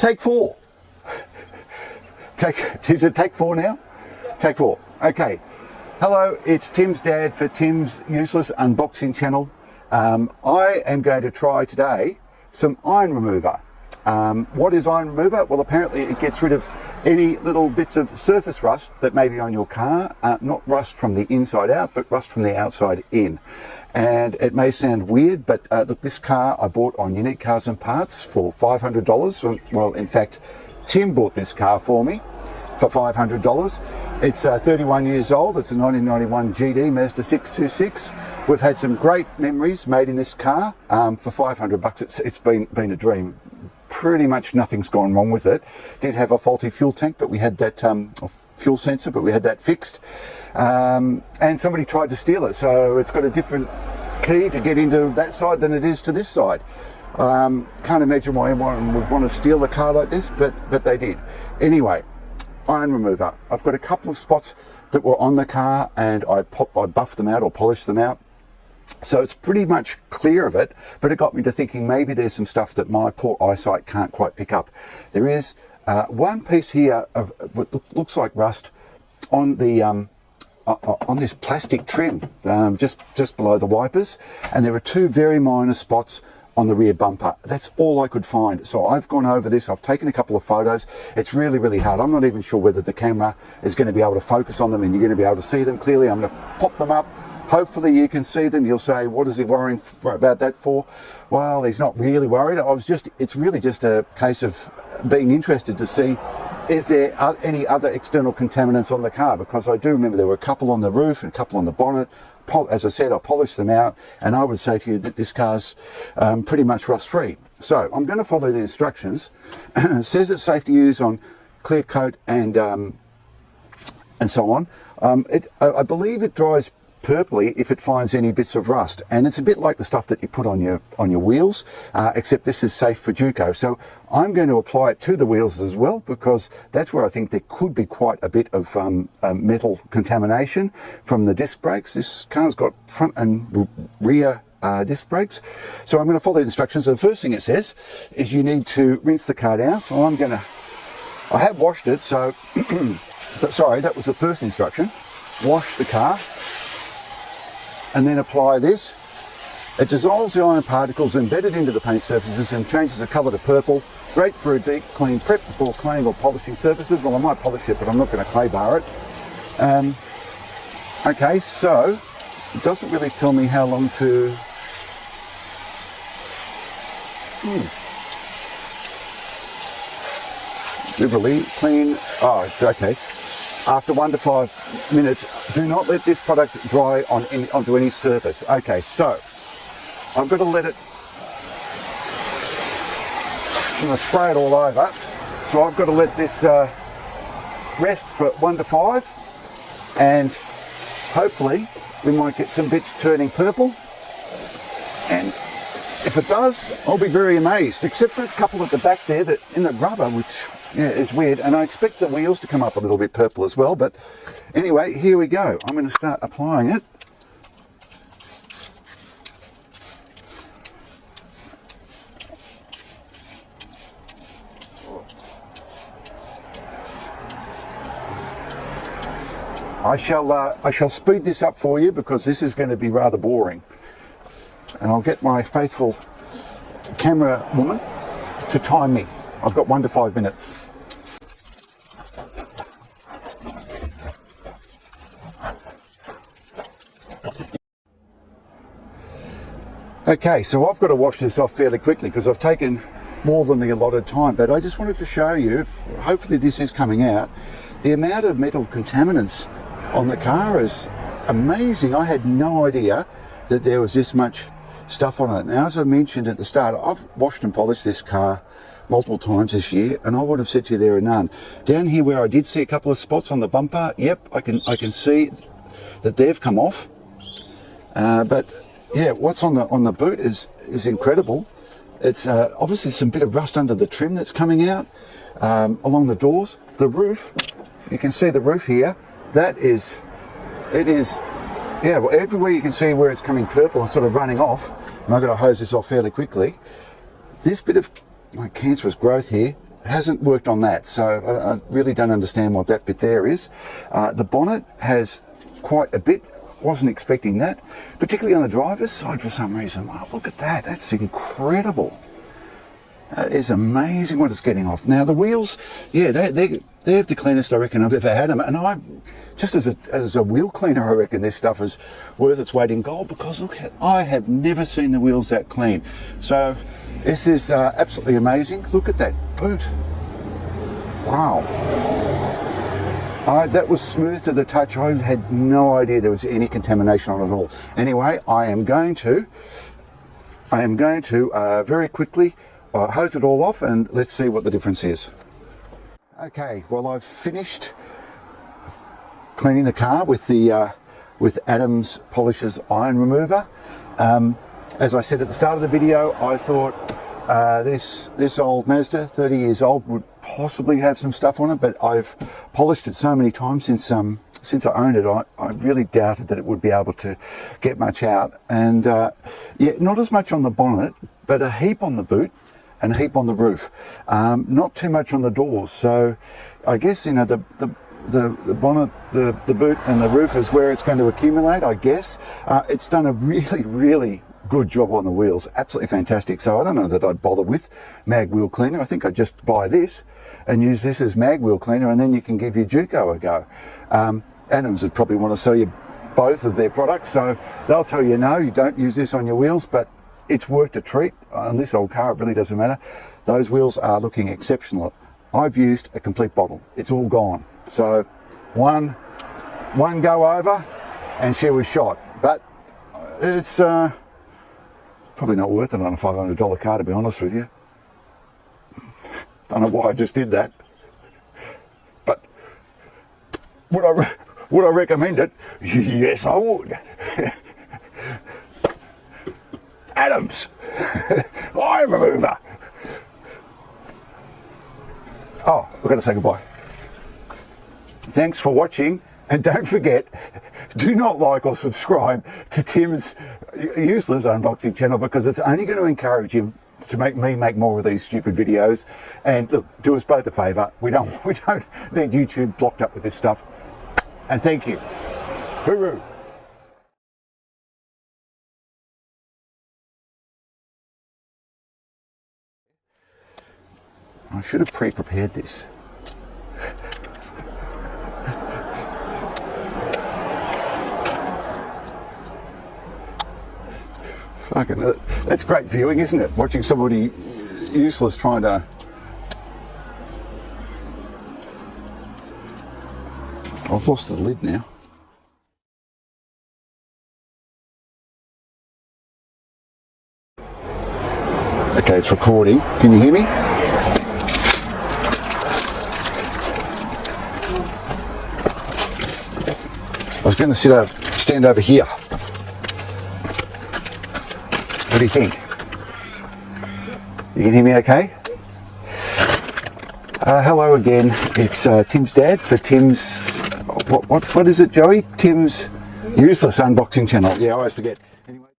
Take 4. Is it take 4 now? Take 4. Okay. Hello, it's Tim's dad for Tim's Useless Unboxing channel. I am going to try today some iron remover. What is iron remover? Well, apparently it gets rid of any little bits of surface rust that may be on your car. Not rust from the inside out, but rust from the outside in. And it may sound weird, but look, this car I bought on Unique Cars and Parts for $500. Well, in fact, Tim bought this car for me for $500. It's 31 years old. It's a 1991 GD Mazda 626. We've had some great memories made in this car. For $500, it's been a dream. Pretty much nothing's gone wrong with it. Did have a faulty fuel tank, but we had that fuel sensor, but we had that fixed. And somebody tried to steal it, so it's got a different key to get into that side than it is to this side. Can't imagine why anyone would want to steal a car like this, but they did. Anyway, iron remover. I've got a couple of spots that were on the car, and I buffed them out or polished them out. So it's pretty much clear of it, but it got me to thinking maybe there's some stuff that my poor eyesight can't quite pick up. There is one piece here of what looks like rust on the on this plastic trim, just below the wipers, and there are 2 very minor spots on the rear bumper. That's all I could find. So I've gone over this, I've taken a couple of photos. It's really, really hard. I'm not even sure whether the camera is going to be able to focus on them and you're going to be able to see them clearly. I'm going to pop them up. Hopefully you can see them. You'll say, what is he worrying about that for? Well, he's not really worried. It's really just a case of being interested to see, is there any other external contaminants on the car? Because I do remember there were a couple on the roof and a couple on the bonnet. As I said, I polished them out, and I would say to you that this car's pretty much rust-free. So I'm going to follow the instructions. It says it's safe to use on clear coat and so on. I believe it dries purpley if it finds any bits of rust, and it's a bit like the stuff that you put on your wheels, except this is safe for Duco. So I'm going to apply it to the wheels as well, because that's where I think there could be quite a bit of metal contamination from the disc brakes. This car's got front and rear disc brakes. So I'm going to follow the instructions. So the first thing it says is you need to rinse the car down. So I have washed it, so sorry, that was the first instruction. Wash the car and then apply this. It dissolves the iron particles embedded into the paint surfaces and changes the colour to purple. Great for a deep clean prep before cleaning or polishing surfaces. Well, I might polish it, but I'm not going to clay bar it. Okay, so it doesn't really tell me how long to... Liberally clean. Oh, okay. After 1 to 5 minutes, do not let this product dry onto any surface. Okay, so I've got to let it, I'm going to spray it all over. So I've got to let this rest for 1 to 5, and hopefully we might get some bits turning purple. And if it does, I'll be very amazed, except for a couple at the back there that in the rubber, which is weird, and I expect the wheels to come up a little bit purple as well. But anyway, here we go. I'm going to start applying it. I shall speed this up for you because this is going to be rather boring, and I'll get my faithful camera woman to time me. I've got 1 to 5 minutes. Okay, so I've got to wash this off fairly quickly because I've taken more than the allotted time, but I just wanted to show you, hopefully this is coming out, the amount of metal contaminants on the car is amazing. I had no idea that there was this much stuff on it. Now, as I mentioned at the start, I've washed and polished this car multiple times this year, and I would have said to you there are none. Down here where I did see a couple of spots on the bumper, yep, I can see that they've come off. But yeah, what's on the boot is incredible. It's obviously some bit of rust under the trim that's coming out, along the doors. The roof, you can see the roof here, it is, yeah, well, everywhere you can see where it's coming purple and sort of running off, and I've got to hose this off fairly quickly. This bit of cancerous growth here, hasn't worked on that, so I really don't understand what that bit there is. The bonnet has quite a bit. Wasn't expecting that, particularly on the driver's side for some reason. Oh, look at that, that's incredible. That is amazing what it's getting off. Now the wheels, yeah, they're the cleanest I reckon I've ever had them, and I, just as a wheel cleaner, I reckon this stuff is worth its weight in gold, because look at, I have never seen the wheels that clean. So this is absolutely amazing. Look at that boot. Wow. That was smooth to the touch. I had no idea there was any contamination on it at all. Anyway, I am going to very quickly hose it all off, and let's see what the difference is. Okay, well, I've finished cleaning the car with the with Adams Polishers iron remover. As I said at the start of the video, I thought this old Mazda, 30 years old, would possibly have some stuff on it, but I've polished it so many times since I owned it, I really doubted that it would be able to get much out. And yeah, not as much on the bonnet, but a heap on the boot and a heap on the roof. Not too much on the doors. So I guess, you know, the bonnet, the boot and the roof is where it's going to accumulate, I guess. It's done a really good job on the wheels, absolutely fantastic. So I don't know that I'd bother with mag wheel cleaner. I think I'd just buy this and use this as mag wheel cleaner, and then you can give your Duco a go. Adams would probably want to sell you both of their products, so they'll tell you no, you don't use this on your wheels, but it's worked a treat. On this old car, it really doesn't matter. Those wheels are looking exceptional. I've used a complete bottle. It's all gone. So one go over and she was shot, but it's probably not worth it on a $500 car, to be honest with you. Don't know why I just did that, but would I recommend it? Yes, I would. Adams iron remover. Oh, we've got to say goodbye. Thanks for watching, and don't forget, do not like or subscribe to Tim's useless unboxing channel, because it's only going to encourage him to make me make more of these stupid videos. And look, do us both a favour. We don't need YouTube blocked up with this stuff. And thank you. Hooroo. I should have pre-prepared this. Fucking, that's great viewing, isn't it? Watching somebody useless trying to... I've lost the lid now. Okay, it's recording. Can you hear me? I was going to stand over here. What do you think? You can hear me okay? Hello again. It's Tim's dad for Tim's... What is it, Joey? Tim's useless unboxing channel. Yeah, I always forget. Anyway.